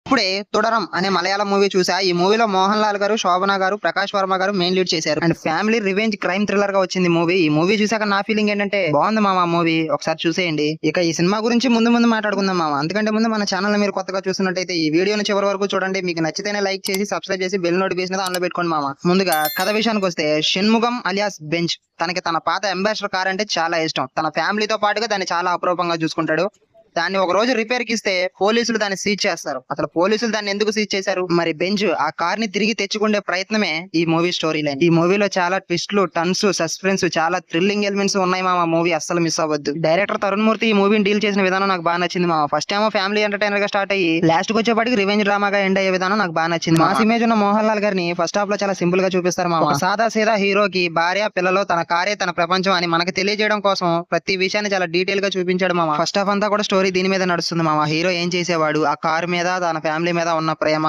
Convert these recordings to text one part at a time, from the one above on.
ఇప్పుడే తొడరం అనే మలయాళం మూవీ చూసా. ఈ మూవీలో మోహన్ లాల్ గారు, శోభన గారు, ప్రకాష్ వర్మ గారు మెయిన్ లీడ్ చేశారు. And family revenge crime thriller గా వచ్చింది మూవీ. ఈ మూవీ చూసాక నా ఫీలింగ్ ఏంటంటే బాగుంది మామ మూవీ, ఒకసారి చూసేయండి. ఇక ఈ సినిమా గురించి ముందు మాట్లాడుకుందాం మామ. అందుకంటే ముందు మన ఛానల్ మీరు కొత్తగా చూస్తున్నట్టయితే ఈ వీడియోని చివరి వరకు చూడండి. మీకు నచ్చితేనే లైక్ చేసి సబ్స్క్రైబ్ చేసి బెల్ నోటిఫికేషన్ ఆన్లో పెట్టుకోండి మామ. ముందుగా కథ విషయానికి వస్తే, షణ్ముగం అలియాస్ బెంచ్ తనకి తన పాత అంబాసిడర్ కార్ అంటే చాలా ఇష్టం. తన ఫ్యామిలీతో పాటుగా దాన్ని చాలా అపురూపంగా చూసుకుంటాడు. దాన్ని ఒక రోజు రిపేర్ కి ఇస్తే పోలీసులు దాన్ని సీజ్ చేస్తారు. అసలు పోలీసులు దాన్ని ఎందుకు సీజ్ చేశారు, మరి బెంచ్ ఆ కార్ ని తిరిగి తెచ్చుకునే ప్రయత్నమే ఈ మూవీ స్టోరీ లైన్. ఈ మూవీలో చాలా ట్విస్ట్లు, టన్స్, సస్పెన్స్, చాలా థ్రిల్లింగ్ ఎలిమెంట్స్ ఉన్నాయి మామ. మూవీ అస్సలు మిస్ అవ్వద్దు. డైరెక్టర్ తరుణ్ మూర్తి ఈ మూవీని డీల్ చేసిన విధానం నాకు బాగా నచ్చింది మామ. ఫస్ట్ ఏమో ఫ్యామిలీ ఎంటర్టైనర్ గా స్టార్ట్ అయ్యి లాస్ట్ కి వచ్చేపాటికి రివెంజ్ డ్రామాగా ఎండ్ అయ్యే విధానం నాకు బాగా నచ్చింది. మాస్ ఇమేజ్ ఉన్న మోహన్ లాల్ గారిని ఫస్ట్ హాఫ్ లో చాలా సింపుల్ గా చూపిస్తారు మామ. సాదా సీదా హీరోకి భార్య పిల్లలు, తన కారే తన ప్రపంచం అని మనకు తెలియజేయడం కోసం ప్రతి విషయాన్ని చాలా డీటెయిల్ గా చూపించాడు మామ. ఫస్ట్ హాఫ్ అంతా కూడా స్టోరీ దీని మీద నడుస్తుంది మామ. హీరో ఏం చేసేవాడు, ఆ కారు మీద, తన ఫ్యామిలీ మీద ఉన్న ప్రేమ,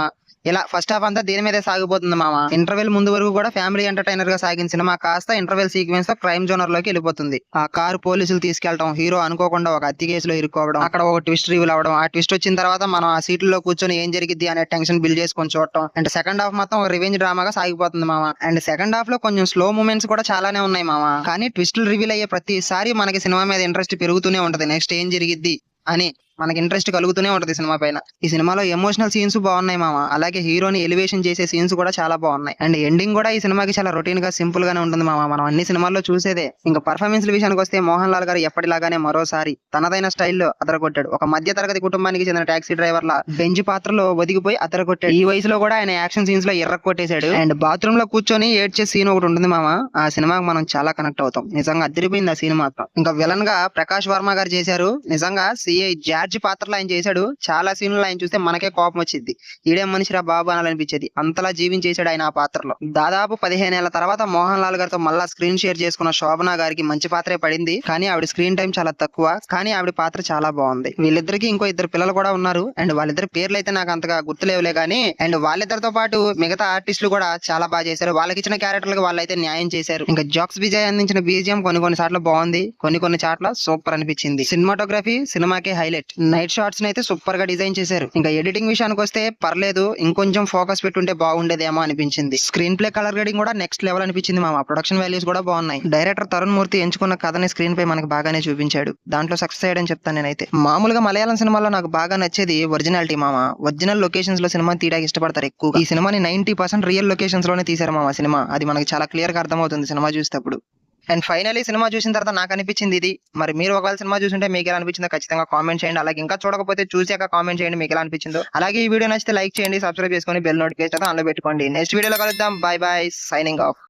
ఇలా ఫస్ట్ హాఫ్ అంతా దీని మీదే సాగిపోతుంది మామ. ఇంటర్వెల్ ముందు వరకు కూడా ఫ్యామిలీ ఎంటర్టైనర్ గా సాగిన సినిమా కాస్త ఇంటర్వెల్ సీక్వెన్స్ తో క్రైమ్ జోనర్ లోకి వెళ్ళిపోతుంది. ఆ కారు పోలీసులు తీసుకెళ్లడం, హీరో అనుకోకుండా ఒక హత్య కేసులో ఇరుక్కోవడం, అక్కడ ఒక ట్విస్ట్ రివీల్ అవడం, ఆ ట్విస్ట్ వచ్చిన తర్వాత మనం ఆ సీట్లో కూర్చొని ఏం జరిగిద్ది అనే టెన్షన్ బిల్డ్ చేసుకొని చూడటం. అండ్ సెకండ్ హాఫ్ మొత్తం రివెంజ్ డ్రామాగా సాగిపోతుంది మామ. అండ్ సెకండ్ హాఫ్ లో కొంచెం స్లో మూమెంట్స్ కూడా చాలానే ఉన్నాయి మామ. కానీ ట్విస్టులు రివీల్ అయ్యే ప్రతిసారి మనకి సినిమా మీద ఇంట్రెస్ట్ పెరుగుతూనే ఉంటది. నెక్స్ట్ ఏం జరిగిద్ది అని మనకి ఇంట్రెస్ట్ కలుగుతూనే ఉంటది సినిమా పైన. ఈ సినిమాలో ఎమోషనల్ సీన్స్ బాగున్నాయి మామ. అలాగే హీరోని ఎలివేషన్ చేసే సీన్స్ కూడా చాలా బాగున్నాయి. అండ్ ఎండింగ్ కూడా ఈ సినిమాకి చాలా రొటీన్ గా సింపుల్ గానే ఉంటుంది మామ. మనం అన్ని సినిమాల్లో చూసేదే. ఇంకా పర్ఫార్మెన్స్ విషయానికి వస్తే మోహన్ లాల్ గారు ఎప్పటిలాగానే మరోసారి తనదైన స్టైల్లో అదరగొట్టాడు. ఒక మధ్య తరగతి కుటుంబానికి చెందిన టాక్సీ డ్రైవర్ లా బెంచ్ పాత్రలో ఒదిగిపోయి అదరగొట్టాడు. ఈ వయసులో కూడా ఆయన యాక్షన్ సీన్స్ లో ఎర్ర కొట్టేశాడు. అండ్ బాత్రూమ్ లో కూర్చొని ఏడ్చే సీన్ ఒకటి ఉంటుంది మామ. ఆ సినిమాకి మనం చాలా కనెక్ట్ అవుతాం. నిజంగా అదిరిపోయింది ఆ సినిమా. ఇంకా విలన్ గా ప్రకాష్ వర్మ గారు చేశారు. నిజంగా సిఐ జార్జ్ పాత్రలో ఆయన చేశాడు. చాలా సీన్లు ఆయన చూస్తే మనకే కోపం వచ్చింది. ఈడేం మనిషిరా బాబు అనాలనిపించేది. అంతలా జీవించేశాడు ఆయన ఆ పాత్రలో. దాదాపు 15 ఏళ్ల తర్వాత మోహన్ లాల్ గారితో మళ్ళా స్క్రీన్ షేర్ చేసుకున్న శోభన గారికి మంచి పాత్రే పడింది. కానీ ఆవిడ స్క్రీన్ టైం చాలా తక్కువ. కానీ ఆవిడ పాత్ర చాలా బాగుంది. వీళ్ళిద్దరికి ఇంకో 2 పిల్లలు కూడా ఉన్నారు. అండ్ వాళ్ళిద్దరి పేర్లు అయితే నాకు అంతగా గుర్తులేవులే కానీ, అండ్ వాళ్ళిద్దరితో పాటు మిగతా ఆర్టిస్టులు కూడా చాలా బాగా చేశారు. వాళ్ళకి ఇచ్చిన క్యారెక్టర్లకు వాళ్ళైతే న్యాయం చేశారు. ఇంకా జాక్స్ విజయ్ అందించిన బీజిఎం కొన్ని సార్లు బాగుంది, కొన్ని చాట్ల సూపర్ అనిపించింది. సినిమాటోగ్రఫీ సినిమాకే హైలైట్. నైట్ షాట్స్ అయితే సూపర్ గా డిజైన్ చేశారు. ఇంకా ఎడిటింగ్ విషయానికి వస్తే పర్లేదు, ఇంకొంచెం ఫోకస్ పెట్టుంటే బాగుండేదేమో అనిపించింది. స్క్రీన్ ప్లే కలర్ గ్రేడింగ్ కూడా నెక్స్ట్ లెవెల్ అనిపించింది మామ. ప్రొడక్షన్ వాల్యూస్ కూడా బాగున్నాయి. డైరెక్టర్ తరుణ్ మూర్తి ఎంచుకున్న కథని స్క్రీన్ పై మనకు బాగానే చూపించాడు. దాంట్లో సక్సెస్ అయ్యాడని చెప్తాను నేనైతే. మామూలుగా మలయాళం సినిమాలో నాకు బాగా నచ్చేది ఒరిజినాలిటీ మామ. ఒరిజినల్ లొకేషన్స్ లో సినిమా తీయడానికి ఇష్టపడతారు ఎక్కువ. ఈ సినిమాని 90% రియల్ లొకేషన్స్ లోనే తీశారు మామ సినిమా. అది మనకి చాలా క్లియర్ గా అర్థమవుతుంది సినిమా చూసేటప్పుడు. అండ్ ఫైనలీ సినిమా చూసిన తర్వాత నాకు అనిపించింది ఇది. మరి మీరు ఒకవేళ సినిమా చూసింటే మీకు ఎలా అనిపించిందో ఖచ్చితంగా కామెంట్ చేయండి. అలాగే ఇంకా చూడకపోతే చూసాక కామెంట్ చేయండి మీకు ఎలా అనిపించిందో. అలాగే ఈ వీడియో నచ్చితే లైక్ చేయండి, సబ్స్క్రైబ్ చేసుకొని బెల్ నోటిఫికేషన్ ఆన్లో పెట్టుకోండి. నెక్స్ట్ వీడియోలో కలుద్దాం. By by, signing off.